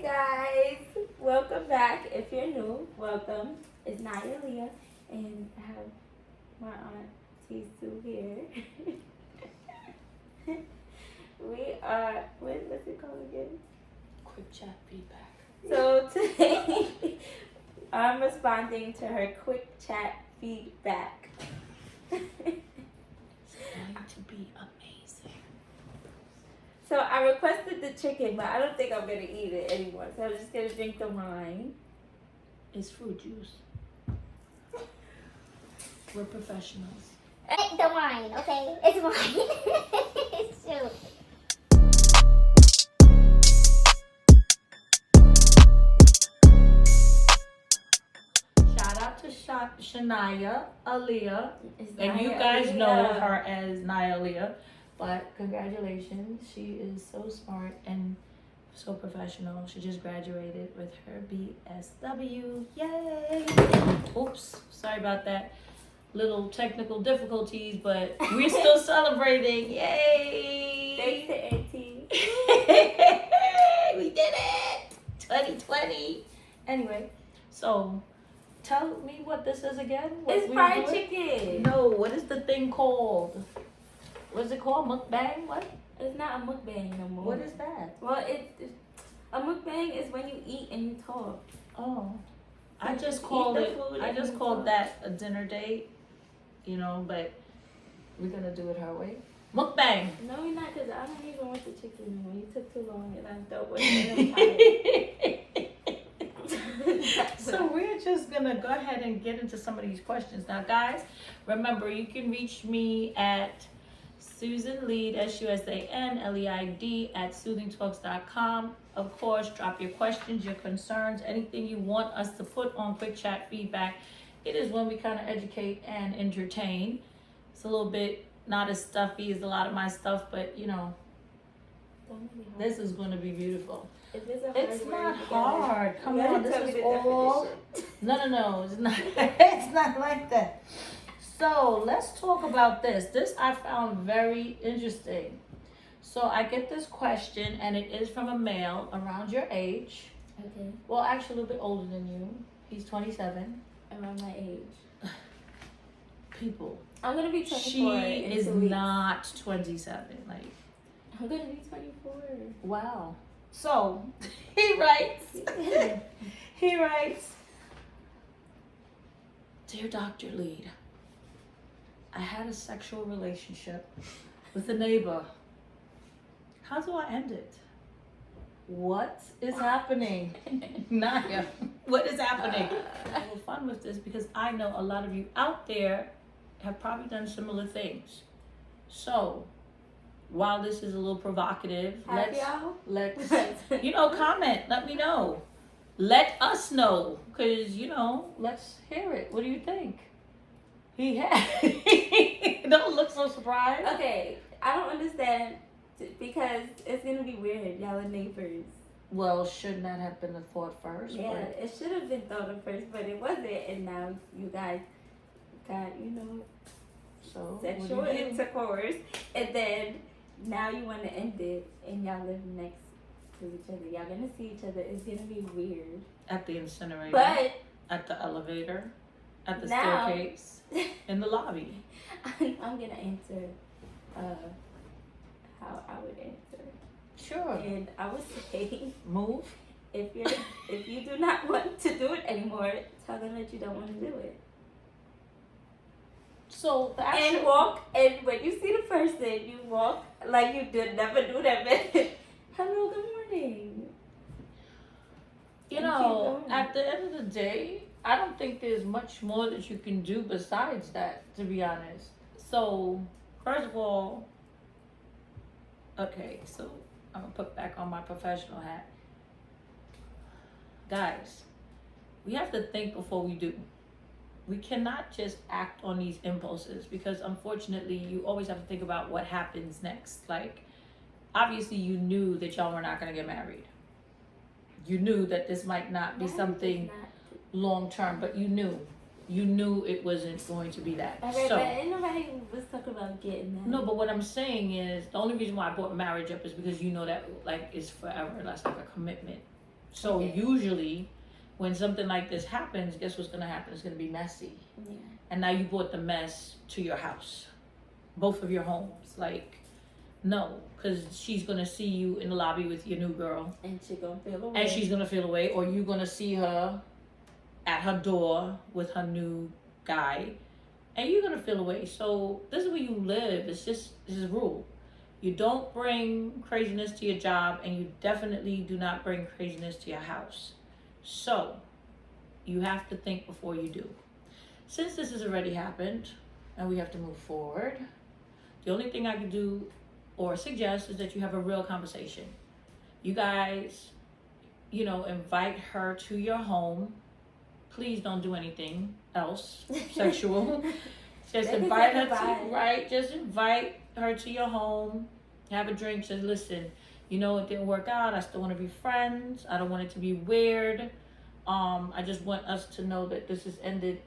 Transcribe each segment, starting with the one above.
guys, welcome back. If you're new, welcome. It's Naya Leah, and I have my aunt Sue here. We are, what's it called again? Quick chat feedback. So today, I'm responding to her quick chat feedback. It's going to be amazing. So I requested the chicken, but I don't think I'm gonna eat it anymore. So I'm just gonna drink the wine. It's fruit juice. We're professionals. The wine, okay? It's wine. It's true. Shout out to Shania Aaliyah. It's And you Naya guys Aaliyah. know her as Naya Aaliyah. But congratulations. She is so smart and so professional. She just graduated with her BSW. Yay! Oops, sorry about that. Little technical difficulties, but we're still celebrating. Yay! Thanks to Auntie. We did it! 2020. Anyway, so tell me what this is again. What It's we fried doing? chicken. No, what is the thing called? What is it called? Mukbang? What? It's not a mukbang no more. What is that? Well, a mukbang is when you eat and you talk. Oh, I You just eat called the it. food I and just you called talk. that a dinner date. You know, but we're gonna do it her way. Mukbang. No, we're not, because I don't even want the chicken anymore. You took too long and I'm done with it. I'm tired. So we're just gonna go ahead and get into some of these questions now, guys. Remember, you can reach me at Susan Lead, SUSANLEID at SoothingTalks.com. Of course, drop your questions, your concerns, anything you want us to put on quick chat feedback. It is when we kind of educate and entertain. It's a little bit not as stuffy as a lot of my stuff, but you know, this is going to be beautiful. If it's a hard It's word, not you gotta- hard. Come you gotta on, this tell me is the all. definition. No, it's not. It's not like that. So let's talk about this. This I found very interesting. So I get this question, and it is from a male around your age. Okay, Well, actually, a little bit older than you. He's 27. around my age. People, I'm gonna be 24 she in is 2 weeks. not 27. Like, I'm gonna be 24. wow. So he writes. He writes, "Dear Dr. Lead, I had a sexual relationship with a neighbor. How do I end it? What is happening?" Naya, what is happening? I have fun with this because I know a lot of you out there have probably done similar things. So, while this is a little provocative, Have y'all? let's comment. Let me know. Let us know, because let's hear it. What do you think? He had. Don't look so surprised. Okay, I don't understand because it's gonna be weird. Y'all are neighbors. Well, shouldn't that have been the thought first? Yeah, it should have been thought of first, but it wasn't. And now you guys got, So sexual what do you do? intercourse, and then now you want to end it, and y'all live next to each other. Y'all gonna see each other. It's gonna be weird. At the incinerator. But At the elevator. At the now, staircase. In the lobby. I'm gonna answer how I would answer, Sure. and I would say, Move. if you do not want to do it anymore, tell them that you don't want to do it. So the And actual walk, and when you see the person, you walk like you did never do that. Hello, good morning. You And know, keep going. at the end of the day, I don't think there's much more that you can do besides that, to be honest. So, first of all, okay, so I'm gonna put back on my professional hat. Guys, we have to think before we do. We cannot just act on these impulses because unfortunately you always have to think about what happens next. Like, obviously you knew that y'all were not gonna get married. You knew that this might not be Marriage is something not- long term, but you knew it wasn't going to be that. Okay, So but ain't nobody was talking about getting that. no, but what I'm saying is the only reason why I brought marriage up is because you know that like is forever. That's like a commitment. So Okay. usually, when something like this happens, guess what's gonna happen? It's gonna be messy. Yeah. And now you brought the mess to your house, both of your homes. Like, no, because she's gonna see you in the lobby with your new girl, And she gonna feel away. and she's gonna feel away, or you're gonna see her at her door with her new guy, and you're gonna feel away. So this is where you live. It's just this is a rule. You don't bring craziness to your job, and you definitely do not bring craziness to your house. So you have to think before you do. Since this has already happened, and we have to move forward, the only thing I can do or suggest is that you have a real conversation. You guys, invite her to your home. Please don't do anything else sexual. Just They can invite say her goodbye. to, right? Just invite her to your home. Have a drink. Just listen. It didn't work out. I still want to be friends. I don't want it to be weird. I just want us to know that this has ended.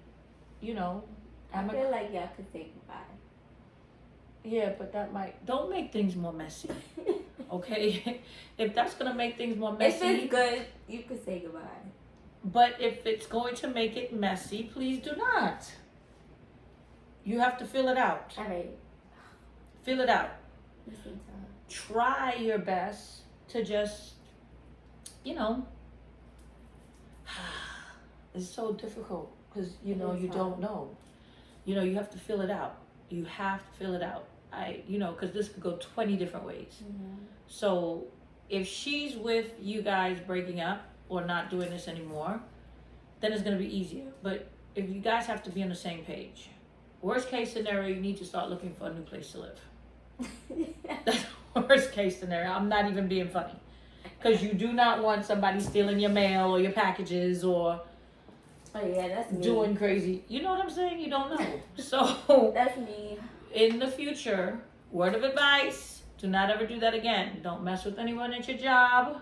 I feel like y'all could say goodbye. Yeah, but don't make things more messy. Okay? If that's gonna make things more messy. If it's good, you could say goodbye. But if it's going to make it messy, please do not. You have to feel it out. All right. Feel it out. Listen to her. Try your best to just, it's so difficult because, you don't know. You have to feel it out. You have to feel it out. Because this could go 20 different ways. Mm-hmm. So if she's with you guys breaking up or not doing this anymore, then it's going to be easier. But if you guys have to be on the same page, worst case scenario, you need to start looking for a new place to live. That's worst case scenario. I'm not even being funny. Because you do not want somebody stealing your mail or your packages or Oh yeah, that's me. doing crazy. You know what I'm saying? You don't know. So That's me. in the future, word of advice, do not ever do that again. Don't mess with anyone at your job.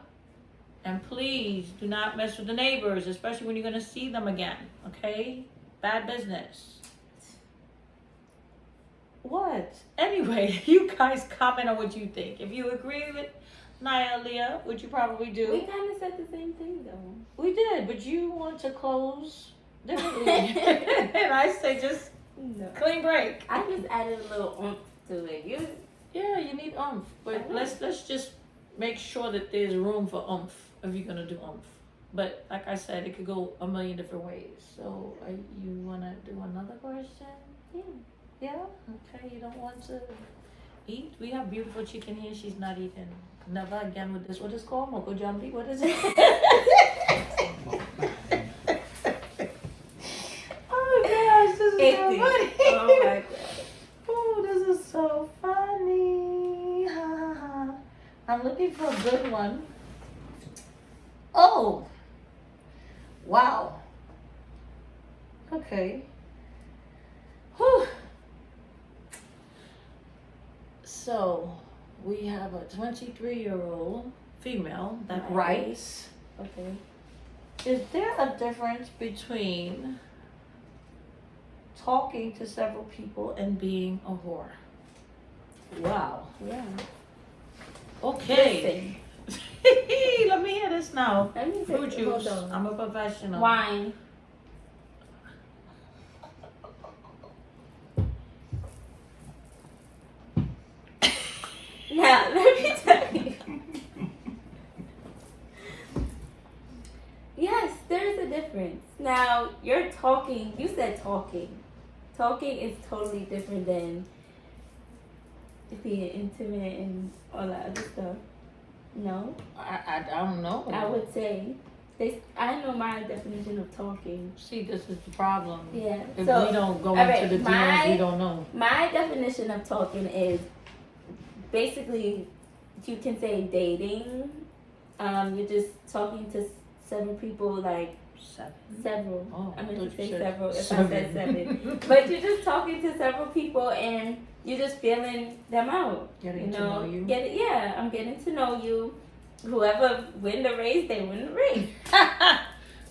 And please do not mess with the neighbors, especially when you're going to see them again. Okay? Bad business. What? Anyway, you guys comment on what you think. If you agree with Naya, Leah, which you probably We do. kind of said the same thing though. We did, but you want to close differently. And I say just No. clean break. I just added a little oomph to it. Yeah, you need oomph, but let's just make sure that there's room for oomph if you're gonna do oomph. But like I said, it could go a million different ways. So you wanna do another question? Yeah. Yeah. Okay. You don't want to eat? We have beautiful chicken here. She's not eating. Never again with this. What is it called? Moko jambi? What is it? Oh gosh, this is so funny. Oh my god. Oh, this is so funny. Ha, ha, ha. I'm looking for a good one. Oh. Wow. Okay. Whew. So, we have a 23-year-old female that Right. writes, Okay. is there a difference between talking to several people and being a whore? Wow. Yeah. Okay. Let me hear this now. Let me Fruit take juice. hold on. I'm a professional. Wine. Now, let me tell you. Yes, there's a difference. Now, you're talking, you said talking. Talking is totally different than being intimate and all that other stuff. No? I don't know. I would say, I know my definition of talking. See, this is the problem. Yeah. If So, we don't go all into right, the DMs, we don't know. my definition of talking is basically, you can say dating. You're just talking to several people, like several. Oh, I meant thought to say you said several if I seven. said seven. But you're just talking to several people and you're just feeling them out. Getting to know you. I'm getting to know you. Whoever win the race, they win the race.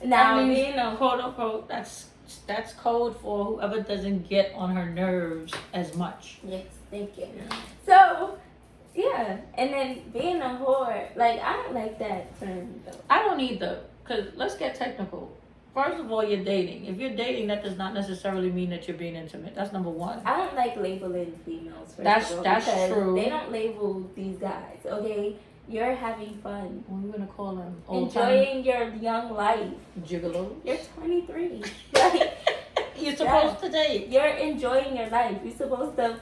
Now, I mean, being a quote unquote, that's code for whoever doesn't get on her nerves as much. yes, thank you. Yeah. So, yeah, and then being a whore, like I don't like that term though. I don't either. Because let's get technical. First of all, you're dating. If you're dating, that does not necessarily mean that you're being intimate. That's number one. I don't like labeling females. That's because true. They don't label these guys. Okay, you're having fun. What are we gonna call them? Enjoying your young life. Gigolos. You're 23. Like, You're supposed to date. you're enjoying your life. You're supposed to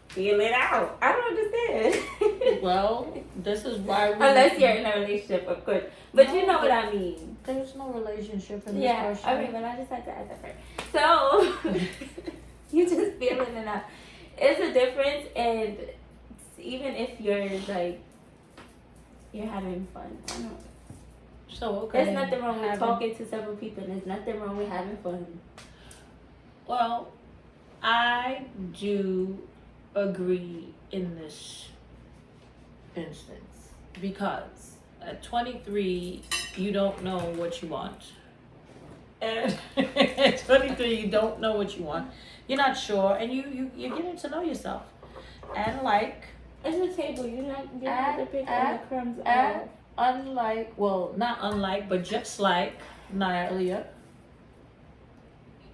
feel it out. I don't understand. Well, this is why we... Unless you're in a relationship, of course. But you No, know what I mean. There's no relationship in this Yeah, question. I mean, but I just had to add that first. So, you just feeling it out. It's a difference, and even if you're like, you're having fun. I don't. So, okay. There's nothing wrong with talking to several people, and there's nothing wrong with having fun. Well, I do agree in this instance because at 23 you don't know what you want, and at 23 you don't know what you want. You're not sure, and you're getting to know yourself. And like, It's a table. You don't have to pick all the crumbs off. unlike, well, not unlike, but just like Nylia,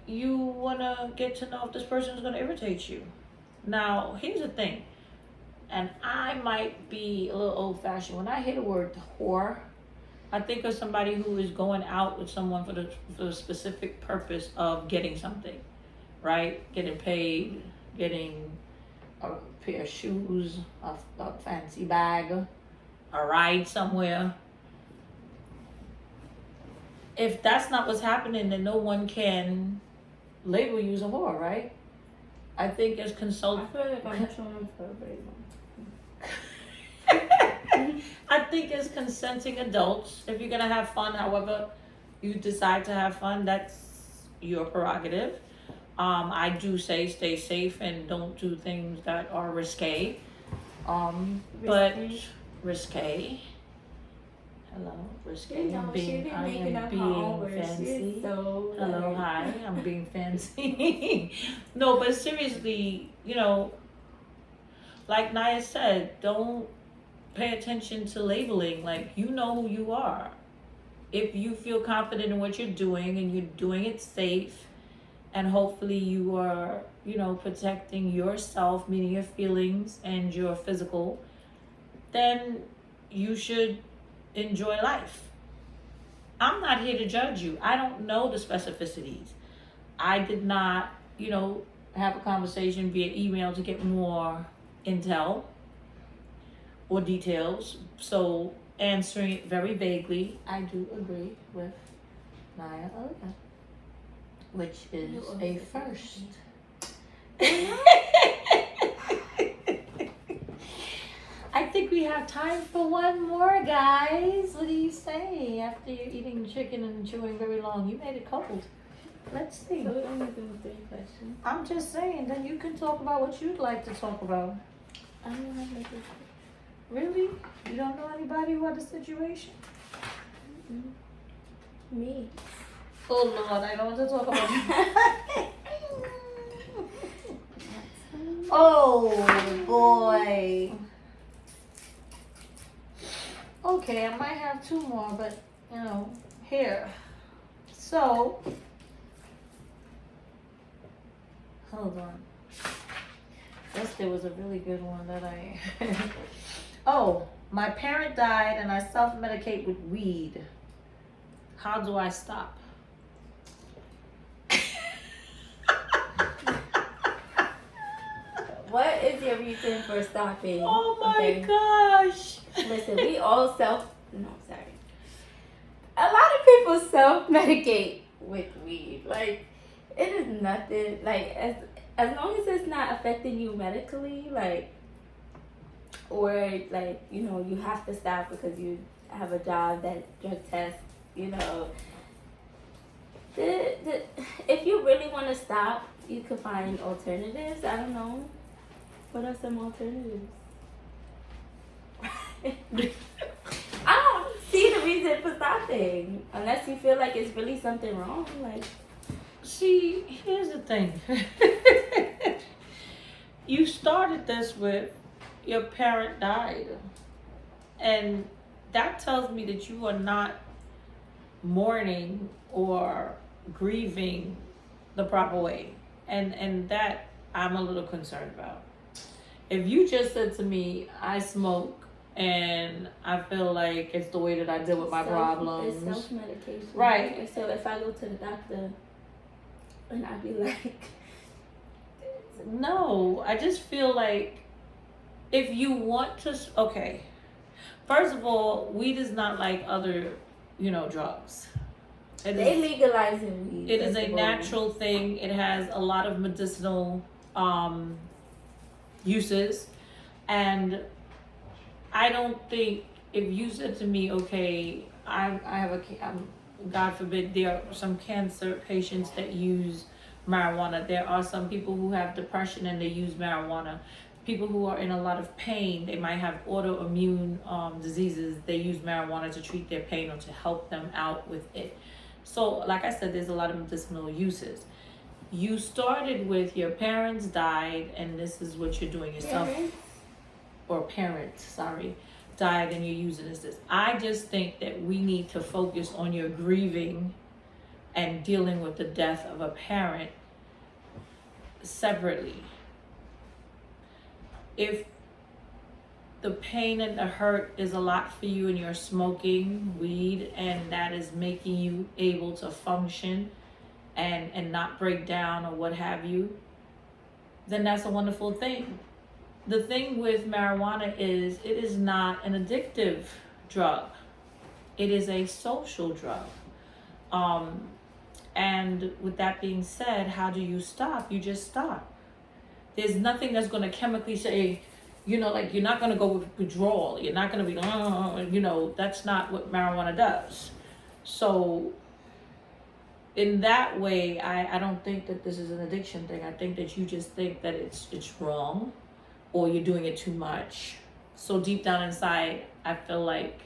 you wanna get to know if this person is gonna irritate you. Now, here's the thing, and I might be a little old-fashioned. When I hear the word whore, I think of somebody who is going out with someone for the specific purpose of getting something, right? Getting paid, getting a pair of shoes, a fancy bag, a ride somewhere. If that's not what's happening, then no one can label you as a whore, right? I think as I consult. feel like I'm showing for a very long. I think as consenting adults, if you're gonna have fun, however you decide to have fun, that's your prerogative. I do say stay safe and don't do things that are risque. But risque. Hello, risque. You know, I am being fancy. So, Hello, like, hi, I'm being fancy. No, but seriously, you know, like Naya said, don't pay attention to labeling. Like, you know who you are. If you feel confident in what you're doing and you're doing it safe, and hopefully you are, you know, protecting yourself, meaning your feelings and your physical, then you should enjoy life. I'm not here to judge you. I don't know the specificities. I did not, you know, have a conversation via email to get more intel or details. So answering it very vaguely, I do agree with Naya Olga, which is a first. I think we have time for one more, guys. What do you say? After you're eating chicken and chewing very long, you made it cold. Let's see. So we only do 3 questions. I'm just saying, then you can talk about what you'd like to talk about. I don't have like Really? You don't know anybody who had a situation? me. Oh Lord, I don't want to talk about you. Oh boy. Okay, I might have 2 more, but you know, here. So, hold on. Yes, there was a really good one that I. Oh, my parent died and I self-medicate with weed. How do I stop? What is your reason for stopping? Oh my Okay. gosh. Listen, we all sorry. A lot of people self-medicate with weed. Like, it is nothing, like, as long as it's not affecting you medically, like, or, like, you know, you have to stop because you have a job that drug tests, you know. If you really want to stop, you could find alternatives. I don't know. What are some alternatives? I don't see the reason for stopping unless you feel like it's really something wrong. Like, see, here's the thing. You started this with your parent died, and that tells me that you are not mourning or grieving the proper way. And that I'm a little concerned about. If you just said to me, I smoke and I feel like it's the way that I deal with my problems. It's self-medication. Right. And so if I go to the doctor and I be like... No, I just feel like if you want to... Okay. First of all, weed is not like other, drugs. They legalizing weed. It is a natural thing. It has a lot of medicinal uses. And I don't think if you said to me, okay, I have God forbid, there are some cancer patients that use marijuana. There are some people who have depression and they use marijuana. People who are in a lot of pain, they might have autoimmune diseases. They use marijuana to treat their pain or to help them out with it. So, like I said, there's a lot of medicinal uses. You started with your parents died, and this is what you're doing yourself. Parents, died, and you're using this. I just think that we need to focus on your grieving and dealing with the death of a parent separately. If the pain and the hurt is a lot for you and you're smoking weed and that is making you able to function and not break down or what have you, then that's a wonderful thing. The thing with marijuana is it is not an addictive drug. It is a social drug. And with that being said, how do you stop? You just stop. There's nothing that's going to chemically say, like you're not going to go with withdrawal. You're not going to be, that's not what marijuana does. So in that way, I don't think that this is an addiction thing. I think that you just think that it's wrong or you're doing it too much. So deep down inside, I feel like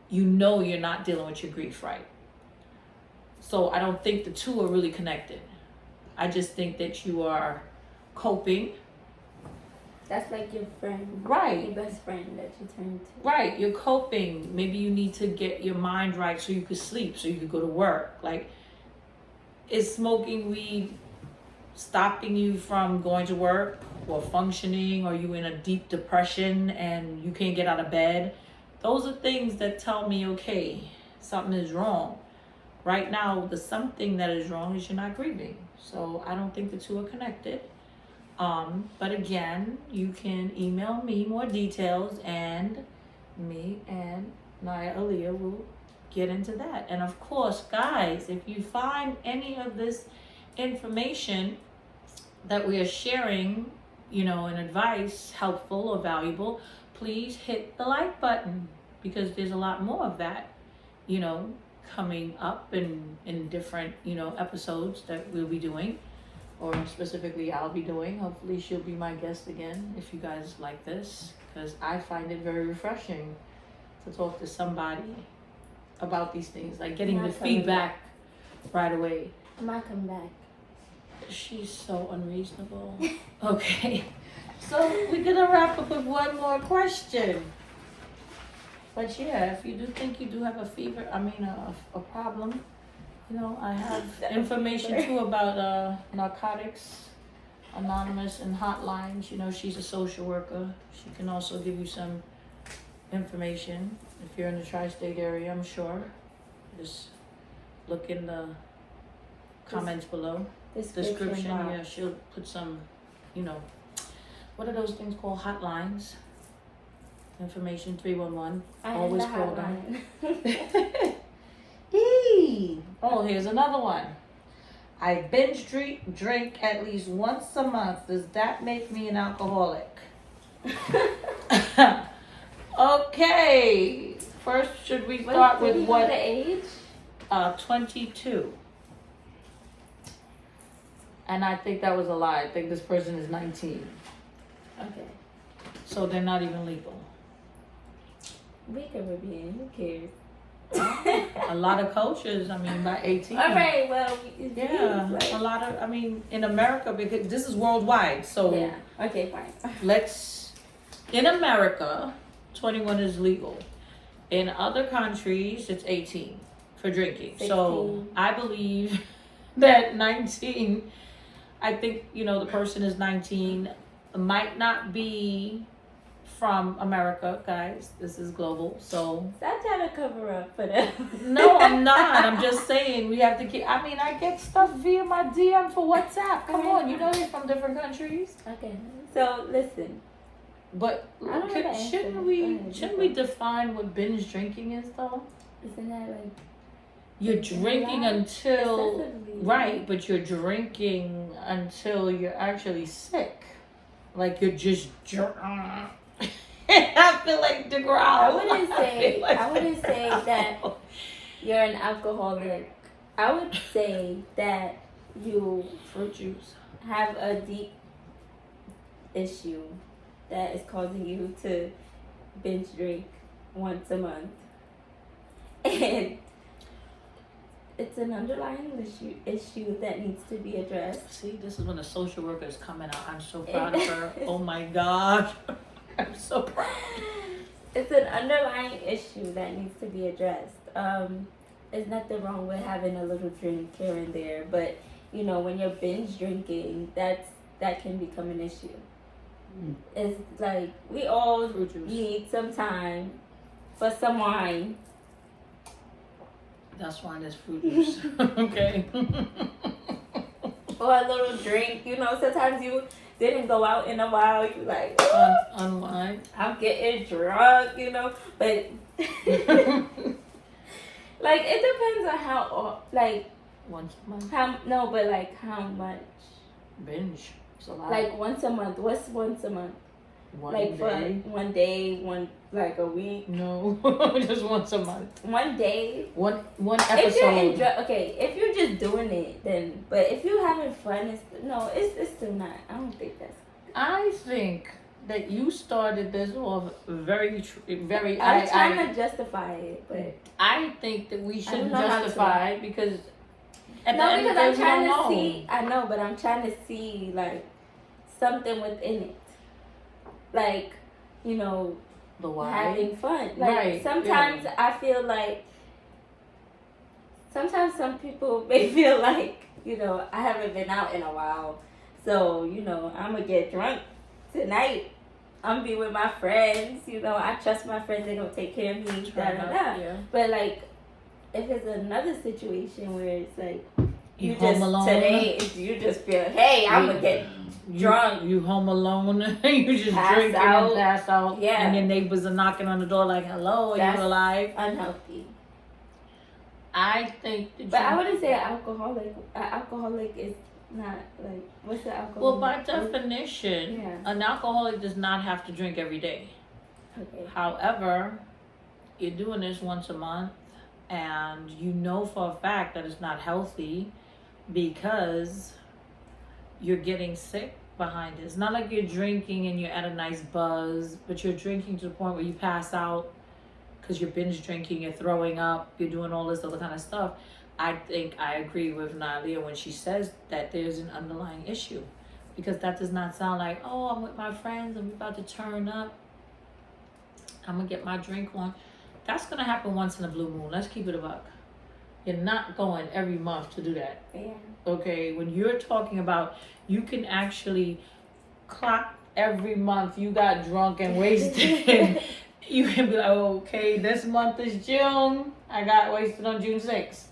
you're not dealing with your grief right. So I don't think the two are really connected. I just think that you are coping. That's like your friend. Right. Your best friend that you turn to. Right. You're coping. Maybe you need to get your mind right so you could sleep, so you could go to work. Like, is smoking weed stopping you from going to work or functioning? Are you in a deep depression and you can't get out of bed? Those are things that tell me, okay, something is wrong. Right now, the something that is wrong is you're not grieving. So I don't think the two are connected. But again, you can email me more details and me and Naya Aaliyah will get into that. And of course, guys, if you find any of this information that we are sharing, and advice helpful or valuable, please hit the like button because there's a lot more of that, coming up in different, episodes that we'll be doing, or specifically I'll be doing. Hopefully she'll be my guest again if you guys like this, because I find it very refreshing to talk to somebody about these things, like getting the feedback right away. I might come back. She's so unreasonable. Okay, so we're gonna wrap up with one more question. But yeah, if you do think you do have a problem, I have information too about Narcotics Anonymous and hotlines. She's a social worker. She can also give you some information if you're in the tri-state area, I'm sure. Just look in the comments below. Description, yeah, she'll put some, what are those things called? Hotlines. Information 311. Always call them. Oh, here's another one. I binge drink at least once a month. Does that make me an alcoholic? Okay. First, should we start with what? The age? 22. And I think that was a lie. I think this person is 19. Okay. So they're not even legal. We can review. Who cares? A lot of cultures, by 18. All right, well, yeah, like, a lot of, in America, because this is worldwide, so yeah. Okay, fine. In America, 21 is legal. In other countries, it's 18. for drinking. 16. So I believe that 19, I think, the person is 19, might not be from America, guys. This is global. So Stop trying to cover up for them. no, I'm not. I'm just saying we have to keep. I mean, I get stuff via my DM for WhatsApp. Come on, you know they're from different countries. Okay, so listen. But I don't know the answer. shouldn't Go we ahead, shouldn't you we go. define what binge drinking is though? Isn't that like You're drinking Yeah. until excessively? right, but you're drinking until you're actually sick. Like you're just I feel like DeGraw. I wouldn't say DeGraw. that you're an alcoholic. I would say that you Fruit juice. have a deep issue that is causing you to binge drink once a month. And it's an underlying issue that needs to be addressed. See, this is when the social worker is coming out. I'm so proud of her. Oh my gosh. I'm so proud. It's an underlying issue that needs to be addressed. There's nothing wrong with having a little drink here and there, but when you're binge drinking, that can become an issue. It's like we all Fruit juice. need some time for some wine. That's why there's fruit juice. Okay. Or a little drink. Sometimes you didn't go out in a while. You like, Unwind. I'm getting drunk, but like it depends on how, like Once a month. how much. Binge. It's a lot. Like once a month. What's once a month? One Like day. for one day, like a week, No, just once a month. one day. One If episode. if you're just doing it, then. But if you're having fun, it's still not. I don't think that's. I think that you started this off very. I'm trying to justify it, but I think that we shouldn't know how to. justify it because. At the no, end because of I'm the day, trying we to don't know. see. I know, but I'm trying to see like something within it, like The why. having fun. Like Right, sometimes yeah. I feel like sometimes some people may feel like I haven't been out in a while, so I'm gonna get drunk tonight. I'm gonna be with my friends. I trust my friends. They're gonna take care of me. Da, da, da. Yeah. But like, if it's another situation where it's like You just home alone. today, you just feel, hey, I'm gonna get drunk. You home alone. You just Pass drinking out. and pass out. Yeah. And your neighbors are knocking on the door like, hello, are That's you alive? unhealthy. I think that But you, I wouldn't say alcoholic. Alcoholic is not like what's the alcoholic? well, by definition, Yeah. an alcoholic does not have to drink every day. Okay. However, you're doing this once a month and you know for a fact that it's not healthy because you're getting sick behind it. It's not like you're drinking and you're at a nice buzz, but you're drinking to the point where you pass out because you're binge drinking, you're throwing up, you're doing all this other kind of stuff. I think I agree with Nadia when she says that there's an underlying issue, because that does not sound like, oh, I'm with my friends and we're about to turn up, I'm gonna get my drink on. That's gonna happen once in a blue moon. Let's keep it a buck. You're not going every month to do that. Yeah. Okay, when you're talking about, you can actually clock every month you got drunk and wasted. You can be like, okay, this month is June. I got wasted on June 6th.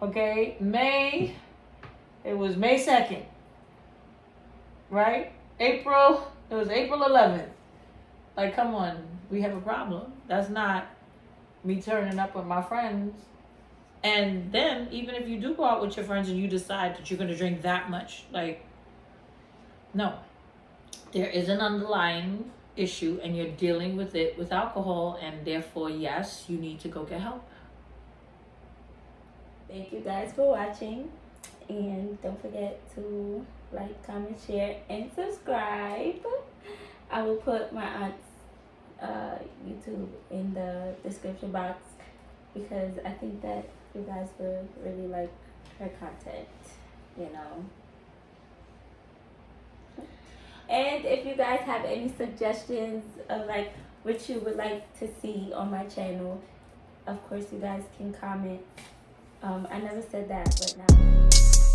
Okay, May, it was May 2nd. Right? April, it was April 11th. Like, come on, we have a problem. That's not me turning up with my friends. And then, even if you do go out with your friends and you decide that you're going to drink that much, like, no. There is an underlying issue and you're dealing with it with alcohol, and therefore, yes, you need to go get help. Thank you guys for watching, and don't forget to like, comment, share, and subscribe. I will put my aunt's YouTube in the description box because I think that you guys will really like her content, And if you guys have any suggestions of like what you would like to see on my channel, of course, you guys can comment. I never said that, but now.